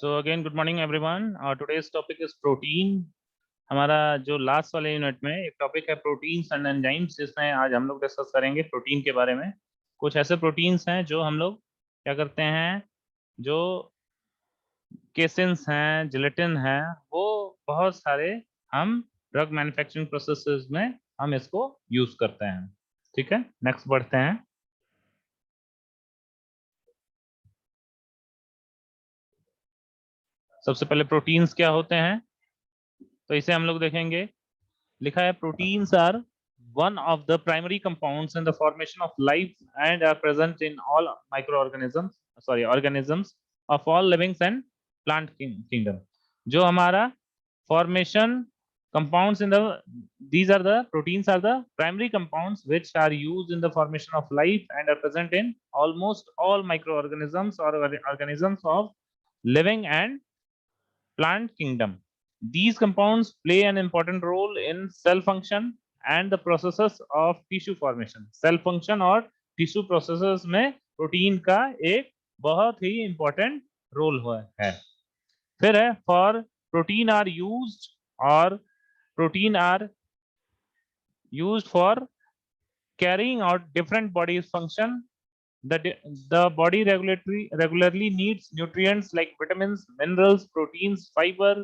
So again good morning everyone. Today's topic is protein. हमारा जो last वाले unit में एक टॉपिक है प्रोटीन्स एंड एंजाइम्स, जिसमें आज हम लोग डिस्कस करेंगे प्रोटीन के बारे में। कुछ ऐसे प्रोटीन्स हैं जो हम लोग क्या करते हैं, जो केसिन्स हैं, जिलेटिन है, वो बहुत सारे हम ड्रग मैन्युफैक्चरिंग प्रोसेसेस में हम इसको यूज करते हैं। ठीक है, नेक्स्ट बढ़ते हैं। सबसे पहले प्रोटीन्स क्या होते हैं, तो इसे हम लोग देखेंगे। लिखा है proteins are one of the primary compounds in the formation of life and are present in all organisms of all living and plant kingdom। जो हमारा formation compounds in the these are the proteins are the primary compounds which are used in the formation of life and are present in almost all microorganisms or organisms of living and plant kingdom. These compounds play an important role in cell function and the processes of tissue formation। Cell function और tissue processes में protein का एक बहुत ही important role है। फिर है for protein are used or protein are used for carrying out different body function। The body regularly needs nutrients like vitamins, minerals, proteins, fiber,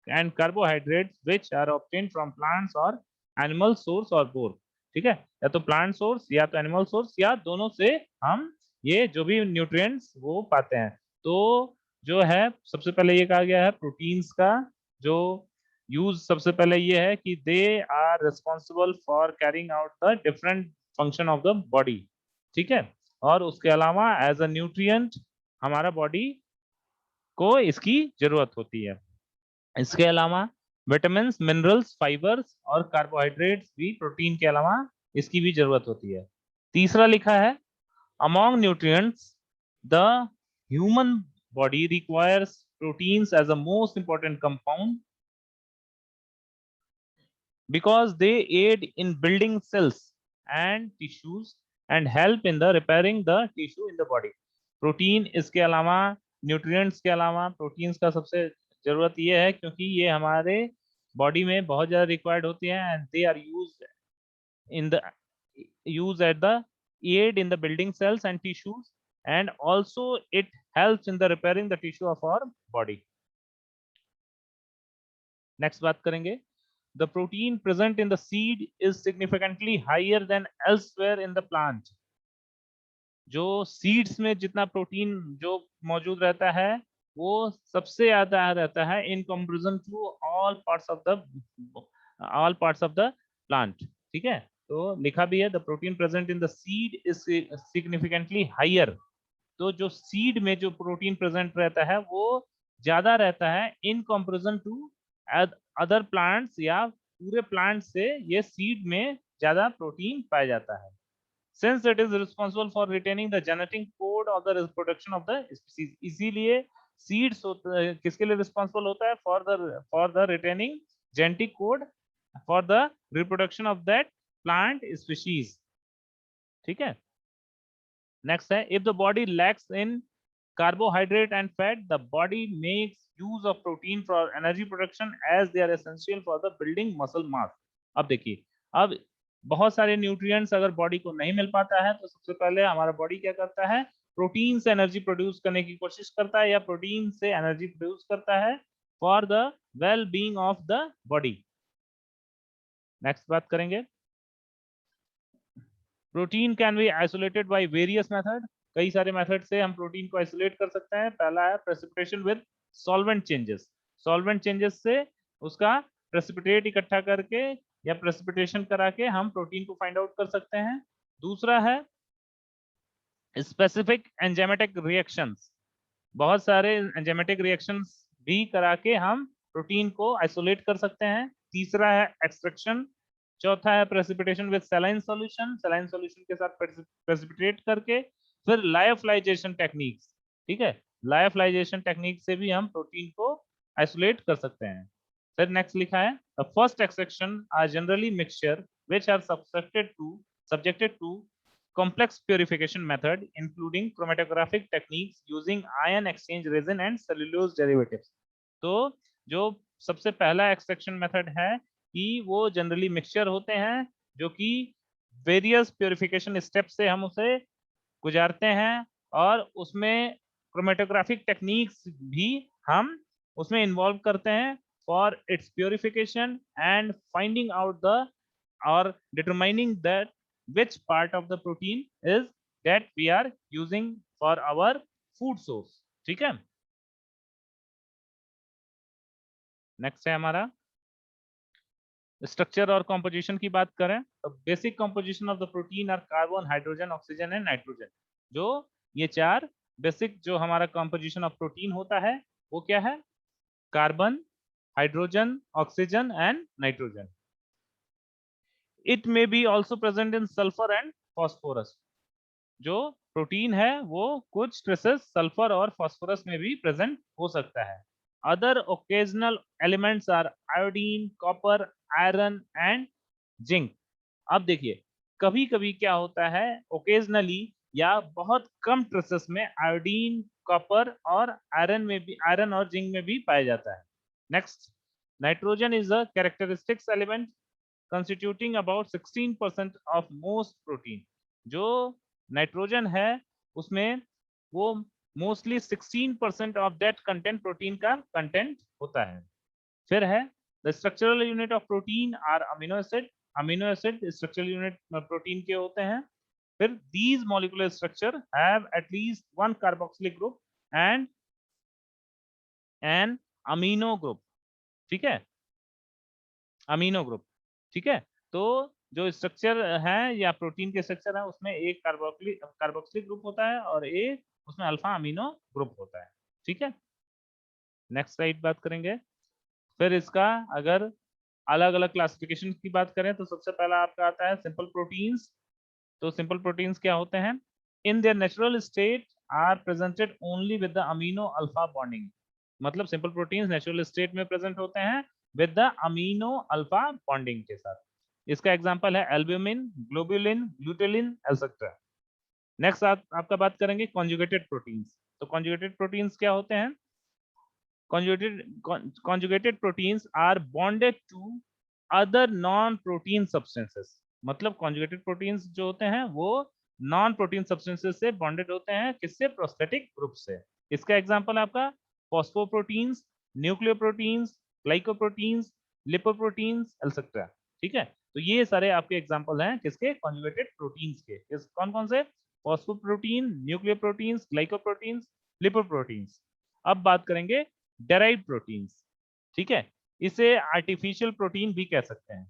and carbohydrates, which are obtained from plants or animal source or both। ठीक है, या तो plant source या तो animal source या दोनों से हम ये जो भी न्यूट्रिएंट्स वो पाते हैं। तो जो है सबसे पहले ये कहा गया है प्रोटीन्स का जो यूज सबसे पहले ये है कि they are responsible for carrying out the different function of the body. ठीक है, और उसके अलावा एज अ न्यूट्रिएंट हमारा बॉडी को इसकी जरूरत होती है। इसके अलावा विटामिन्स, मिनरल्स, फाइबर्स और कार्बोहाइड्रेट्स भी प्रोटीन के अलावा इसकी भी जरूरत होती है। तीसरा लिखा है among nutrients the human body requires proteins as a most important compound because they aid in building cells and tissues and help in the repairing the tissue in the body। Protein इसके अलावा nutrients के अलावा proteins का सबसे जरूरत ये है क्योंकि ये हमारे बॉडी में बहुत ज़्यादा रिक्वायर्ड होती है and they are used in the use at the aid in the building cells and tissues and also it helps in the repairing the tissue of our body। Next बात करेंगे the protein present in the seed is significantly higher than elsewhere in the plant। जो seeds में जितना protein जो मौजूद रहता है वो सबसे ज्यादा रहता है in comparison to all parts of the plant. ठीक है, तो लिखा भी है the protein present in the seed is significantly higher. तो जो सीड में जो प्रोटीन प्रेजेंट रहता है वो ज्यादा रहता है in comparison to other plants, या पूरे प्लांट से ये सीड में ज्यादा प्रोटीन पाया जाता है। since it is responsible for retaining the genetic code of the reproduction of the species। इसीलिए सीड्स किसके लिए रिस्पॉन्सिबल होता है for the retaining genetic code for the reproduction of that plant species. ठीक है, नेक्स्ट है if the body lakhs in carbohydrate and fat the body makes use of protein for energy production as they are essential for the building muscle mass। अब देखिए, अब बहुत सारे nutrients अगर body को नहीं मिल पाता है तो सबसे पहले हमारा बॉडी क्या करता है, प्रोटीन से एनर्जी प्रोड्यूस करने की कोशिश करता है या प्रोटीन से एनर्जी प्रोड्यूस करता है for the well being of the body. Next बात करेंगे protein can be isolated by various method. कई सारे मेथड से हम प्रोटीन को आइसोलेट कर सकते हैं। पहला है precipitation with solvent changes. Solvent changes से उसका प्रेसिपिटेट इकट्ठा करके या प्रेसिपिटेशन करा के हम प्रोटीन को फाइंड आउट कर सकते हैं। दूसरा है स्पेसिफिक एंजाइमेटिक रिएक्शंस। बहुत सारे एंजाइमेटिक रिएक्शंस भी करा के हम प्रोटीन को आइसोलेट कर सकते हैं। तीसरा है एक्सट्रैक्शन। चौथा है precipitation with saline solution. Saline solution के साथ प्रेसिपिटेट करके फिर लायोफिलाइजेशन टेक्निक्स। ठीक है, लायोफिलाइजेशन टेक्निक से भी हम प्रोटीन को आइसोलेट कर सकते हैं। फिर नेक्स्ट लिखा है the first extraction are generally mixture which are subjected to complex purification method including chromatographic techniques using ion exchange resin and cellulose derivatives. तो जो सबसे पहला एक्सट्रैक्शन मेथड है कि वो जनरली मिक्सचर होते हैं जो कि वेरियस प्योरिफिकेशन स्टेप से हम उसे गुजारते हैं और उसमें क्रोमेटोग्राफिक टेक्निक्स भी हम उसमें इन्वॉल्व करते हैं for its purification and finding out the or determining that which part of the protein is that we are using for our food source. ठीक है, नेक्स्ट है हमारा स्ट्रक्चर और कॉम्पोजिशन की बात करें तो basic composition of the protein are carbon, hydrogen, oxygen and nitrogen. जो ये चार बेसिक जो हमारा कॉम्पोजिशन ऑफ प्रोटीन होता है वो क्या है? Carbon, hydrogen, oxygen and nitrogen. It may be also present in sulphur and phosphorus. जो प्रोटीन है वो कुछ ट्रेसेस सल्फर और फास्फोरस में भी प्रेजेंट हो सकता है. Other occasional elements are iodine, copper, iron and zinc. अब देखिए कभी कभी क्या होता है ओकेजनली या बहुत कम ट्रेसेस में आयोडीन, कॉपर और आयरन में भी, आयरन और जिंक में भी पाया जाता है. Next, nitrogen is a characteristics element constituting about 16% of most protein. जो नाइट्रोजन है उसमें वो mostly 16% of that content protein का कंटेंट होता है. फिर है the structural unit of protein are amino acid. Amino acid structural unit protein के होते हैं. फिर these molecular structure have at least one carboxylic group and an amino group. ठीक है, अमीनो ग्रुप. ठीक है, तो जो स्ट्रक्चर है या प्रोटीन के स्ट्रक्चर है उसमें एक कार्बोक्सिलिक ग्रुप होता है और एक उसमें अल्फा अमीनो ग्रुप होता है. ठीक है, नेक्स्ट स्लाइड बात करेंगे. फिर इसका अगर अलग अलग क्लासिफिकेशन की बात करें तो सबसे पहला आपका आता है सिंपल प्रोटीन्स. तो सिंपल प्रोटीन्स क्या होते हैं? In their natural state are presented only with the amino alpha bonding. मतलब सिंपल प्रोटीन्स नेचुरल स्टेट में प्रेजेंट होते हैं with the amino alpha bonding के साथ. इसका एग्जांपल है albumin, globulin, glutelin etcetera. Next आपका बात करेंगे कॉन्जुगेटेड प्रोटीन्स. तो कॉन्जुगेटेड प्रोटीन्स क्या होते हैं? conjugated proteins are bonded to other non protein substances. मतलब conjugated proteins जो होते हैं वो नॉन प्रोटीन सब्सटेंसेस से बॉन्डेड होते हैं. किससे? प्रोस्थेटिक ग्रुप से. इसका एग्जांपल आपका फॉस्फोप्रोटीन्स, न्यूक्लियोप्रोटीन्स, ग्लाइकोप्रोटीन्स, लिपोप्रोटीन्स एटसेट्रा. ठीक है, तो ये सारे आपके एग्जांपल हैं किसके? कॉन्जुगेटेड प्रोटीन्स के. कौन कौन से? फॉस्फोप्रोटीन, न्यूक्लियोप्रोटीन्स, ग्लाइकोप्रोटीन्स, लिपोप्रोटीन्स. अब बात करेंगे डेराइव्ड प्रोटीन्स. ठीक है, इसे आर्टिफिशियल प्रोटीन भी कह सकते हैं.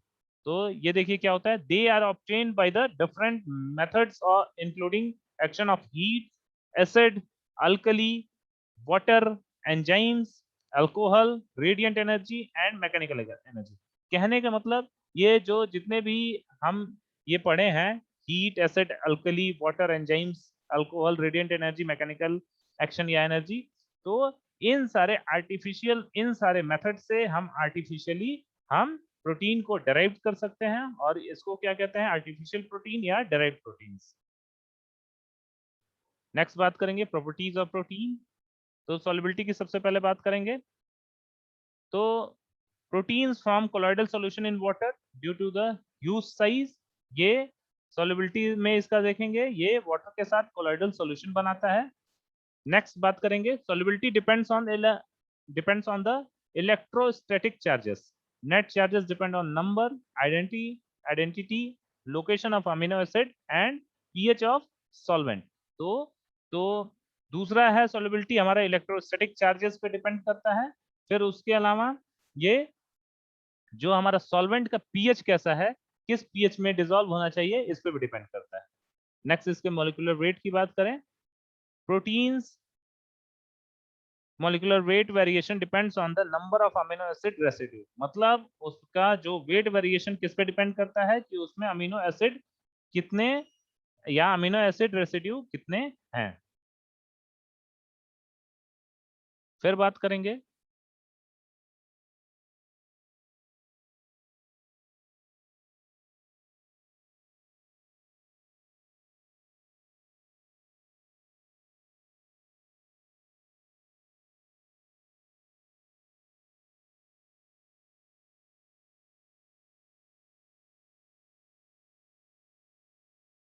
तो ये देखिए क्या होता है, they are obtained by the different methods और including action of heat, acid, alkali, water, enzymes, alcohol, radiant energy and mechanical energy. कहने का मतलब ये जो जितने भी हम ये पढ़े हैं heat, acid, alkali, water, enzymes, alcohol, radiant energy, mechanical action या एनर्जी, तो इन सारे मेथड से हम आर्टिफिशियली हम प्रोटीन को डेराइव कर सकते हैं और इसको क्या कहते हैं? आर्टिफिशियल प्रोटीन या डेराइव्ड प्रोटीन्स. नेक्स्ट बात करेंगे प्रॉपर्टीज ऑफ प्रोटीन. तो सॉल्युबिलिटी की सबसे पहले बात करेंगे. तो proteins form colloidal solution in water due to the huge size. ये सॉल्युबिलिटी में इसका देखेंगे, ये वाटर के साथ कोलॉइडल सॉल्यूशन बनाता है. नेक्स्ट बात करेंगे solubility depends on the electrostatic charges. Net charges depend on number, identity, location of amino acid and pH of solvent. तो दूसरा है solubility हमारा इलेक्ट्रोस्टैटिक चार्जेस पे डिपेंड करता है. फिर उसके अलावा ये जो हमारा सॉल्वेंट का पीएच कैसा है, किस पीएच में डिसॉल्व होना चाहिए, इस पे भी डिपेंड करता है. नेक्स्ट इसके मॉलिक्यूलर वेट की बात करें. Proteins molecular weight variation depends on the number of amino acid residue. मतलब उसका जो वेट वेरिएशन किस पे डिपेंड करता है कि उसमें अमीनो एसिड कितने या अमीनो एसिड रेसिड्यू कितने हैं. फिर बात करेंगे